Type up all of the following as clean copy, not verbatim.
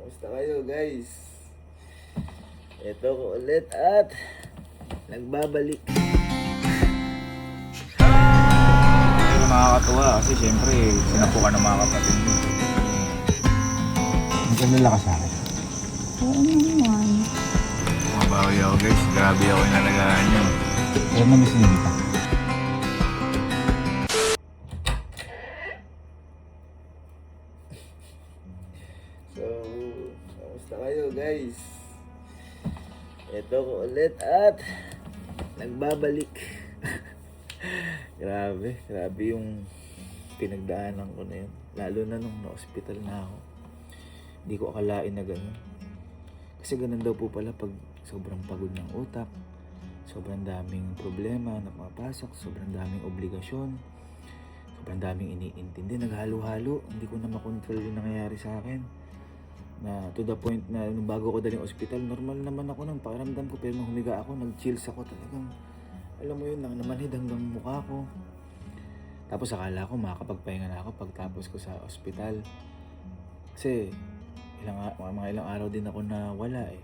Kamusta kayo guys? Ito ko ulit at nagbabalik. Pero nakakatuwa kasi syempre sinapukan ng mga kapatid mo. Ang lakas sa akin. Oo naman. Mabawi ako guys, grabe ako yung nalagaan nyo. Pero na-miss din kita. So, kamusta kayo guys? Ito ko ulit at nagbabalik. grabe yung pinagdaanan ko na yun. Lalo na nung na-hospital na ako. Hindi ko akalain na gano'n. Kasi ganun daw po pala pag sobrang pagod ng utak, sobrang daming problema na pumapasok, sobrang daming obligasyon, sobrang daming iniintindi, naghalo-halo, hindi ko na makontrol yung nangyayari sa akin. Na to the point na nung bago ko daling ospital, normal naman ako nung pakiramdam ko, pero nung humiga ako, nag-chills ako talagang, alam mo yun, namanhid hanggang mukha ko. Tapos akala ko makakapagpahinga na ako pagtapos ko sa ospital. Kasi mga ilang araw din ako na wala eh.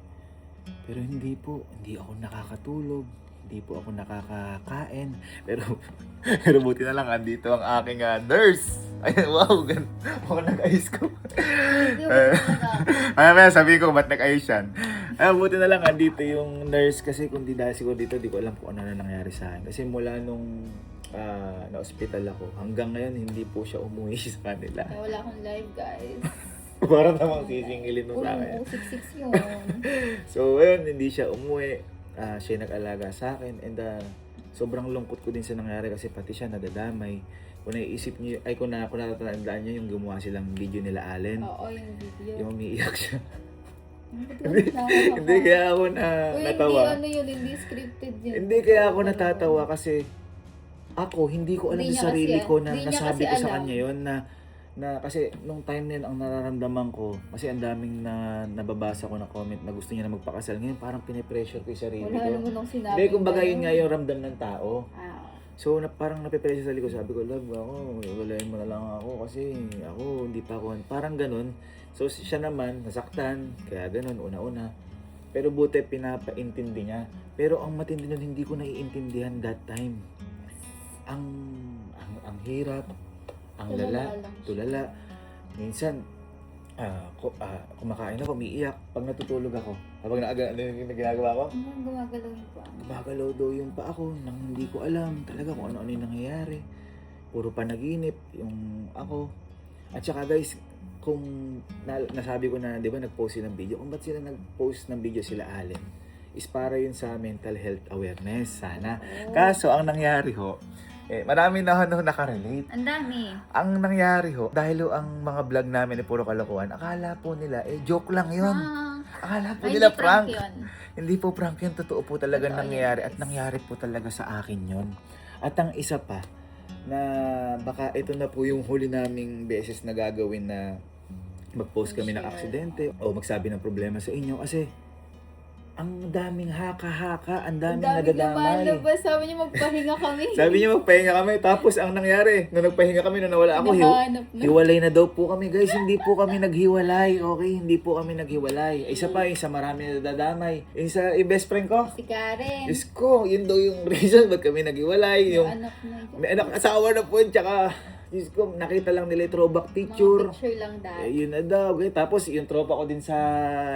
Pero hindi ako nakakatulog, hindi po ako nakakakain. Pero buti na lang andito ang aking nurse. Ay, wow, ako nag-ayos ko. Ay, sabi ko, ba't nag-ayos yan? Ay, buti na lang andito yung nurse kasi kung di dahil siguro dito, di ko alam kung ano na nangyari sa akin. Kasi mula nung na-hospital ako, hanggang ngayon hindi po siya umuwi sa kanila. Kaya wala akong live, guys. Para namang sisingilin mo sa akin. 066 yun. So, ayun, hindi siya umuwi. Siya nag-alaga sa akin. And sobrang lungkot ko din sa nangyari kasi pati siya nadadamay. Kung naiisip niyo, kung natatandaan niyo yung gumawa silang video nila Allen. Oo, yung video. Yung umiiyak siya. Hindi Hindi kaya ako natawa. Hindi scripted yun. Hindi kaya ako natatawa kasi ako, hindi ko alam Hindi sa niya sarili kasi- ko na hindi niya nasabi kasi ko sa alam. kanya yon na kasi nung time na yun, ang nararamdaman ko, kasi ang daming nababasa ko na comment na gusto niya na magpakasal. Ngayon parang pinipressure ko yung sarili Wala ko. naman nung sinabi. Hindi, kumbaga yun nga yung ramdam ng tao. Ah, So, parang napipressure sa sarili ko. Sabi ko, love, ako, iwalayin mo na lang ako kasi ako, hindi pa ako, parang ganun. So, siya naman, nasaktan, kaya ganun, una-una. Pero buti, pinapaintindi niya. Pero ang matindi nun, hindi ko naiintindihan that time. Ang hirap, ang tulala. Minsan, kumakain ako, umiiyak. Pag natutulog ako, kapag ano yung ginagawa ko, gumagalaw yung pa. gumagalaw daw yung pa ako nang hindi ko alam talaga kung ano-ano yung nangyayari. Puro panaginip yung ako. At saka guys, kung nasabi ko na, di ba, nag-post sila ng video, kung ba't sila nag-post ng video sila Allen, is para yun sa mental health awareness, sana. Kaso, ang nangyari ho, marami na nakarelate. Ang dami. Ang nangyari ho, dahil ho ang mga vlog namin ay puro kalokohan, akala po nila, joke lang yun. Akala po nila prank. Hindi po prank yun, totoo po talaga Totoo nangyayari yun, at nangyari po talaga sa akin yun. At ang isa pa, na baka ito na po yung huli naming beses na gagawin na mag-post kami ng aksidente o magsabi ng problema sa inyo kasi ang daming haka-haka, ang daming nadadamay. lumalabas. Sabi niya magpahinga kami. Sabi niya magpahinga kami, tapos ang nangyari, nung nagpahinga kami, nung nawala ako, Nahanap na. hiwalay na daw po kami. Guys, hindi po kami naghiwalay, okay? Hindi po kami naghiwalay. Isa pa, isa marami na nadadamay. Isa, best friend ko, Si Karen. Diyos ko, yun daw yung reason ba't kami naghiwalay. Yung, Anak na yun. may anak, asawa na po yun, tsaka, Diyos ko, nakita lang nila yung throwback picture. Mga picture lang dahil. Yun na daw. Okay? Tapos, yung tropa ko din sa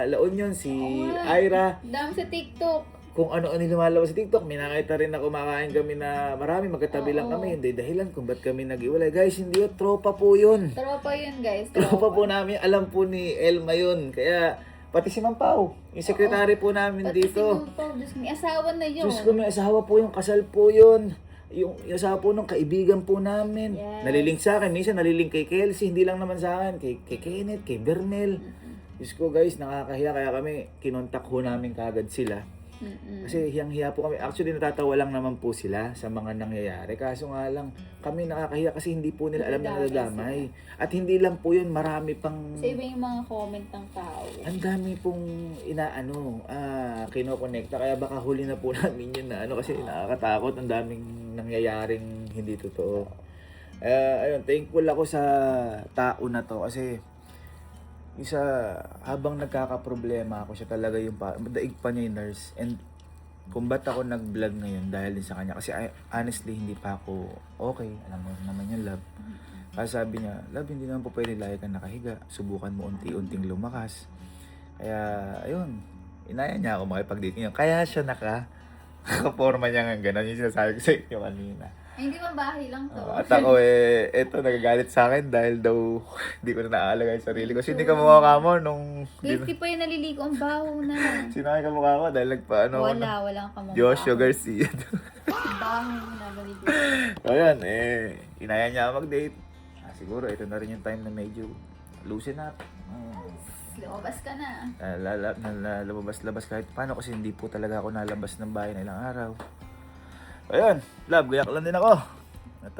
La Union, si nga. Ira. Dami sa TikTok. Kung ano-ano lumalabas sa TikTok, may nakita rin na kumakain kami na marami, magkatabi lang kami. Hindi dahilan kung ba't kami nag-iwalay. Guys, hindi yun, tropa po yun. Tropa yun, guys. Tropa po namin, alam po ni Elma yun. Kaya, pati si Ma'am Pao, yung sekretary po namin Pati dito. si Paul, Diyos, may asawa na yun. Diyos ko, may asawa po yung kasal po yun. Yung asawa po ng kaibigan po namin. Yes. Nalilink sa akin, minsan nalilink kay Kelsey, hindi lang naman sa akin, kay Kenneth, kay Bernel. Diyos ko guys, nakakahiya, kaya kami, kinontak ho namin kagad sila. Kasi hiyang-hiya po kami. Actually, natatawa lang naman po sila sa mga nangyayari. Kaso nga lang, kami nakakahiya kasi hindi po nila alam na nadadamay. At hindi lang po yun, marami pang... Sa iba yung mga comment ng tao. Ang dami pong kinokonekta. Kaya baka huli na po namin yun na kasi nakakatakot. Ang daming nangyayaring hindi totoo. Ayun, thankful ako sa tao na to kasi isa, habang nagkakaproblema ako, siya talaga yung daig pa niya yung nurse. And kung ba't ako nag-vlog ngayon dahil din sa kanya. Kasi honestly, hindi pa ako okay. Alam mo naman yung love. Kasi sabi niya, love, hindi naman po pwede lagi kang nakahiga. Subukan mo unti-unting lumakas. Kaya, ayun, inaya niya ako makipag-date niya. Kaya siya nakaporma niya nga gano'n. Yung sinasabi ko sa inyo kanina. Ay, hindi ba bahay lang to? At ako eto, nagagalit sa akin dahil daw hindi ko na naalaga yung sarili ko. Kasi hindi ka mukha mo nung... Guys, di pa yung naliligo ang baho na. Sinakay ka mukha ko dahil nagpaano ako na. Walang kamukha. Joshua Garcia. Baho na naliligo. So yan, inaya niya ako mag-date. Siguro ito na rin yung time na medyo loosen up. Lumabas ka na. Lumabas-labas kahit paano kasi hindi po talaga ako nalabas ng bahay na ilang araw. Ayun, love, gayak lang din ako. At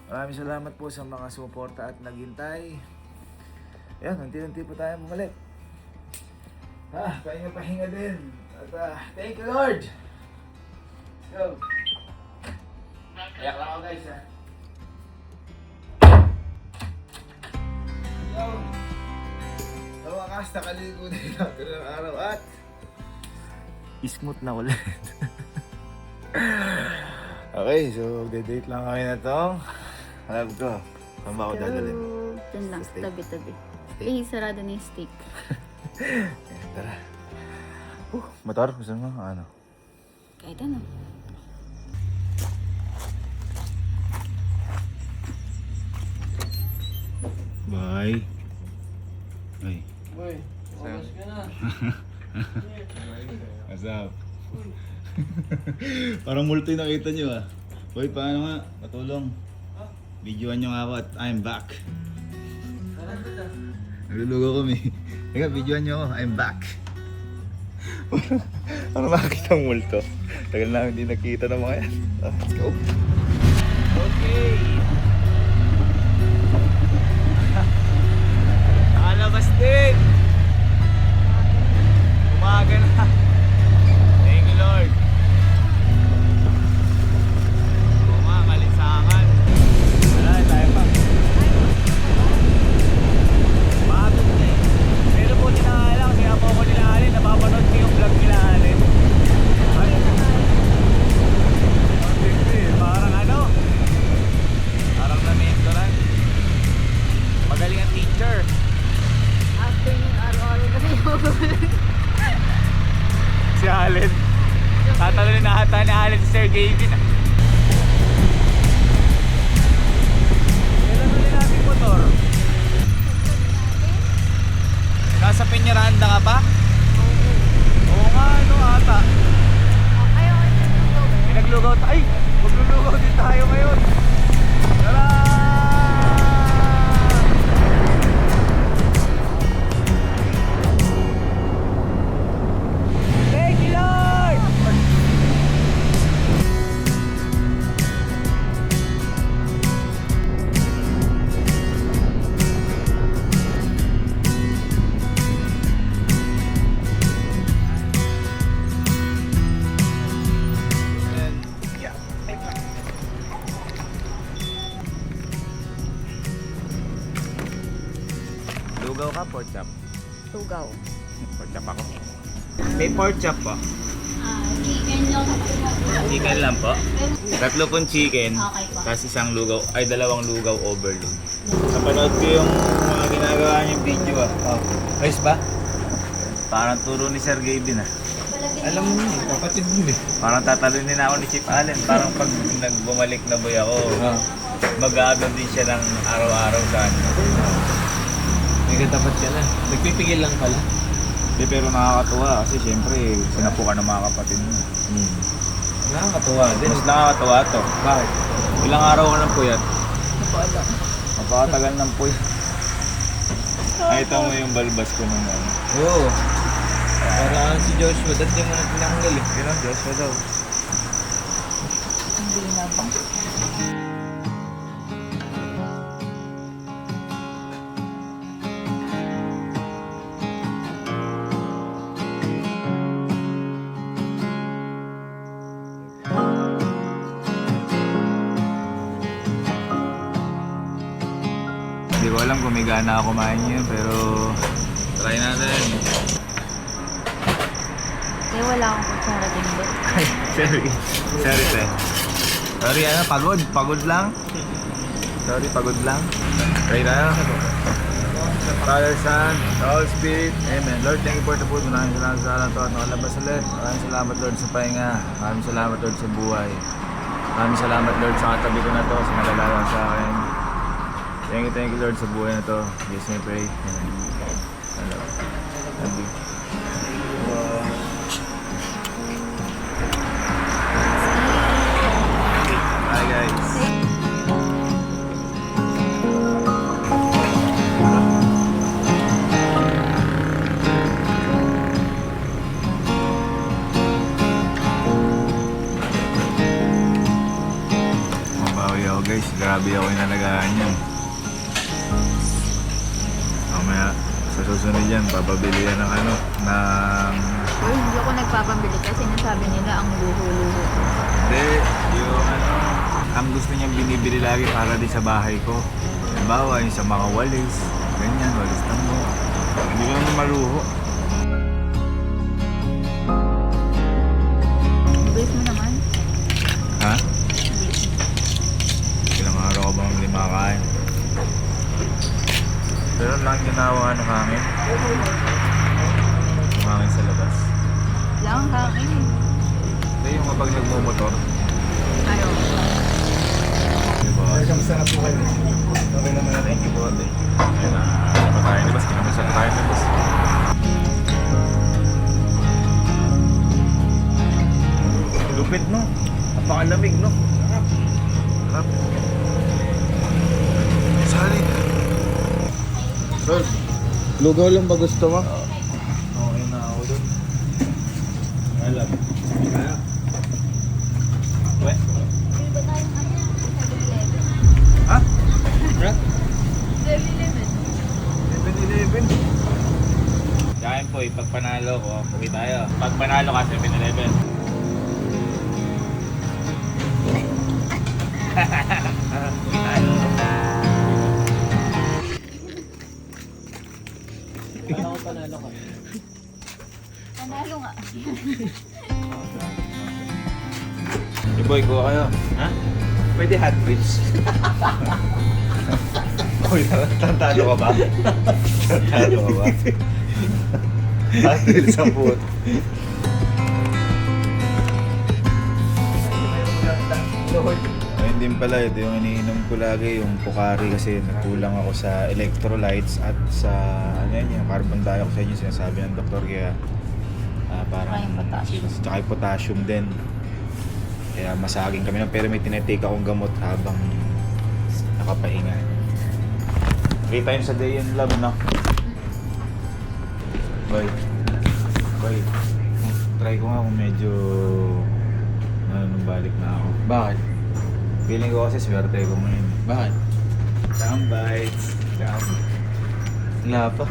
maraming salamat po sa mga sumuporta at naghintay. Ayun, unti-unti po tayo bumalik. Pahinga din. At thank you Lord. Let's go. Gayak lang ako guys ha. Yo! Sa wakas, nakaligo din ako ng araw at smooth na ulit. Okay, so magde-date lang kami na to. Love ko. Saan ba ako dadalhin? Dun lang, Sa steak. tabi-tabi. Eh, sarado na yung steak. Tara. Motor, gusto mo? Ano? Kahit ano. Bye. Ay. Boy, oras ka na. What's up? Parang multo yung nakita nyo ah. Hoy, paano nga? Patulong. Videoan nyo nga ako at I'm back. Naglulugo kami. Teka, videoan nyo ako. I'm back. Parang makakita ang multo. Tagal na hindi nakita ng mga yan. Let's go. Okay. Nakalabas din. Umaga na. Thank you Lord. Kalisangan. Wala, tayo pa. Pagod na eh. Pero po tinakala kasi ako nila Alin. Napapanood ko yung vlog nila Alin. Parang ano? Parang na-mentoran. Magaling ang teacher. After yung araw-araw kasi Si Alin. Tatalon na ata ni Alin si Sir Gavin. Kailan ulit natin motor? Nasa Peñaranda ka pa? Oo nga, ano ata. ayaw ko yung Naglugaw tayo. Ay! Maglulugaw din tayo ngayon. Tara! Thank you, Lord! Lugaw ka, pork chop? Tugaw. Pork chop ako. May pork chop po. Chicken yung Chicken lang po. Tatlo pong chicken. Okay po. Tapos isang lugaw, ay dalawang lugaw overload. Napanood ko yung mga ginagawa niyong video ah. Oh. Ayos ba? Parang turo ni Sir Gavin ah. Alam mo yun, kapatid mo eh. Parang tatalunin na ako ni Chief Allen. Parang pag nagbumalik na boy ako, mag-aabang din siya ng araw-araw sa ano. May katapat ka na. Nagpipigil lang pala. Hindi, pero nakakatuwa kasi syempre, sinapukan ng mga kapatid mo. Nakakatuwa din. Mas nakakatuwa to. Bakit? Ilang araw ka ng puyat? Napakatagal ng puyat. Nakita mo yung balbas ko nung ano. Oo. Parang si Joshua, dati mo na tinanggal eh. Yun ang Joshua daw. Hindi na ba? Hindi ko alam kung may gana ako kumain yun, pero try natin. Kaya wala akong kutsara din doon. Ay, sorry. Sorry, te. Sorry, pagod lang. Sorry, pagod lang. Try tayo. Father, Son, Holy Spirit. Amen. Lord, thank you for the food. Maraming salamat sa alam to at nakalabas ulit. Maraming salamat, Lord, sa pahinga. Maraming salamat, Lord, sa buhay. Maraming salamat, Lord, sa katabi ko na to, sa nalalawa sa akin. Thank you, Lord, sa buhay na to. Yes, I pray. Amen. Love you. Hi, guys. Mabawi ako, guys. Grabe ako yung nalagaan yan. Mamaya, sa susunod yan, papabili yan ng ano, ng... Uy, hindi ako nagpapambili kasi nasabi nila ang luho-luho. Hindi, yung ano, ang gusto niyang binibili lagi para din sa bahay ko. Halimbawa, yung sa mga walis, ganyan, walis tambo. Hindi ko naman maluho. Base mo naman. Ha? Ilang araw ka bang makakain? Pero lang ginawa ng hangin. Yung hangin sa labas. Lang hangin. Hindi, yung kapag nagmumotor. Ayaw. Diba? Kamusta na po kayo? Okay naman natin. Thank you po, ate. Ayun na, ano pa tayo, di ba? Kinamusta pa tayo, di ba? Lupit, no? Napakalamig, no? Sarap. Salit. Sir, lugaw lang ba gusto mo? Okay na ako dun. Alam. We? Pili ba tayo ng ano? 7-Eleven? Ha? 7-Eleven? 7-Eleven. Kain po, pag panalo ko, uwi tayo. Pag panalo ka, 7-Eleven. Uwi tayo. Panalo nga. Hey boy, kuha kayo. Ha? Pwede hot bridge. Uy, tantado ka ba? Tantado ka ba? Hot bridge sa food. Ayun din pala, ito yung iniinom ko lagi, yung Pocari kasi nagkulang ako sa electrolytes at sa ano yan, yung carbon dioxide yung sinasabi ng doktor kaya parang Tsaka yung potassium. tsaka yung potassium din. Kaya masaging kami pero may tinetake akong gamot habang nakapahinga. 3 times a day yung lab, no? Boy, try ko nga kung medyo nanumbalik na ako. Bakit? Feeling ko kasi swerte ko ngayon. Bakit? Soundbites. Wala pa.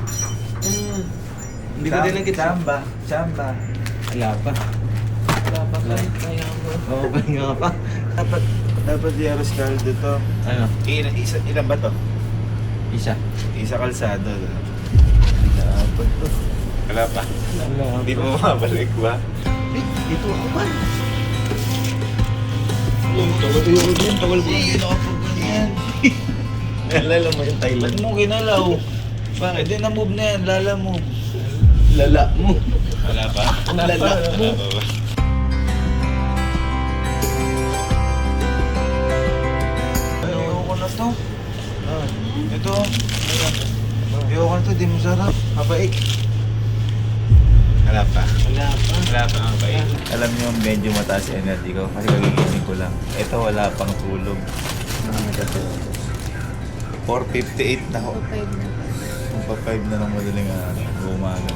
Hindi ko din nagkita. Chamba. Wala pa. Wala pa. Kaya mo. Oo, kaya nga pa. Dapat di Aros Caldo to. Ano? Ilan ba to? Isa. Isa kalsado. Dapat to. Wala pa. Wala Hindi mo mabalik ba? Dito ako ba? Tagal ko yun. Tagal ko yun. Nakapagganyan. Nalala mo yung Thailand. Ba't mo kinalaw? Bakit? Hindi na-move na yan. Lala mo. Lala mo. Wala pa? Lala mo. Wala pa ba? Ayoko na to. Ito. Ayoko na to. Di masarap. Habaik. Wala pa. Wala pa ang baik. Alam niyo, medyo mataas yung energy ko kasi kagigising ko lang. Ito wala pang tulog. 4:58 na ako. 5 na. Magpa 5 na ng madaling umaga.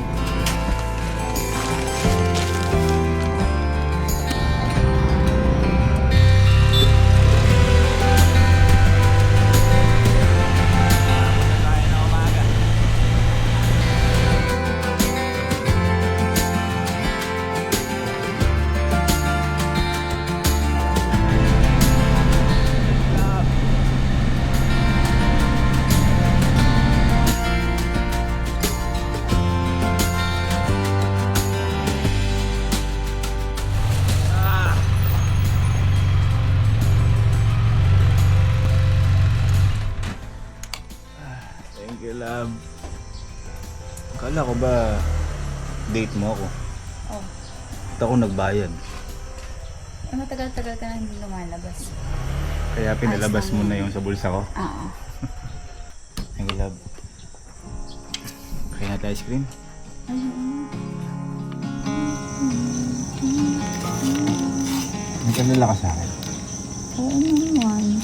Kala ko ba date mo ako? Oh. At ako nagbayad. Eh, matagal-tagal ka na hindi lumalabas. Kaya pinalabas mo na yung sa bulsa ko. Oo. Thank you, love. Kaya natin ice cream? May kalala ka sa akin. Oo naman.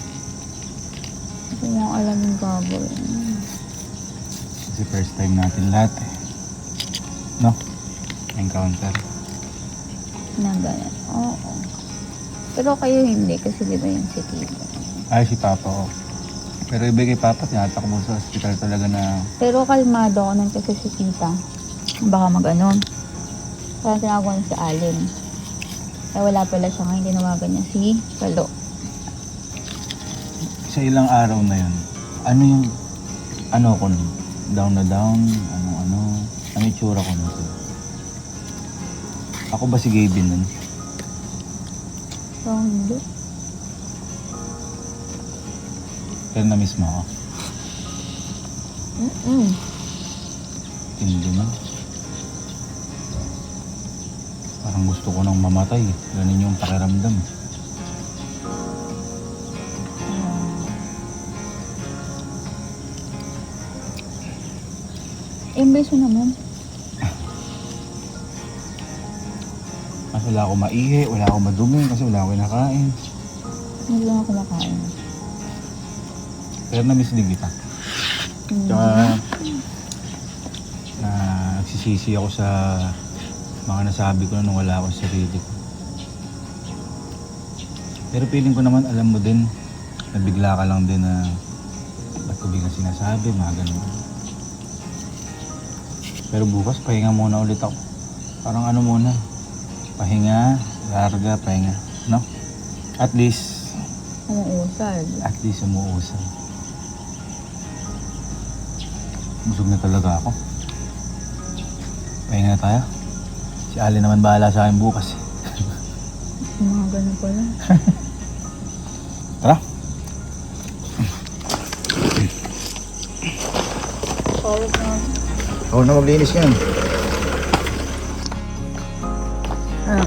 Hindi mo alam yung gagawin. Kasi first time natin lahat eh. No? Encounter. Na ganyan. Oo. Pero kayo hindi kasi di ba yung si Tito. Ay, si Papa ko. Pero iba kay Papa, tinatakbo sa hospital talaga na... Pero kalmado ako nun kasi si Tita. Baka mag-ano. Parang tinawag ko na si Alin. Eh wala pala siya ngayon. Tinawagan niya si Palo. Sa ilang araw na yun, ano yung... Ano ko nun? Down na down? Ano? Ang itsura ko nun? Ako ba si Gavin nun? So, hindi. Pero na-miss mo ako. Hindi na. Parang gusto ko nang mamatay. Ganun yung pakiramdam. Embrace mo naman. Mas wala ako maihi, wala ako madumi kasi wala ako nakain. Hindi lang ako kumakain. Pero na-miss din kita. Tsaka nagsisisi ako sa mga nasabi ko na nung wala ako sa sarili ko. Pero feeling ko naman alam mo din, nabigla ka lang din na ba't ko biglang sinasabi, mga ganun. Pero bukas pahinga muna ulit ako. Parang ano muna, pahinga, larga, pahinga, no? At least umuusad. Busog na talaga ako. Pahinga na tayo. Si Ali naman bahala sa akin bukas. Mga ganun pala. Tara. Pawag na. Ako na maglinis yan. Ah.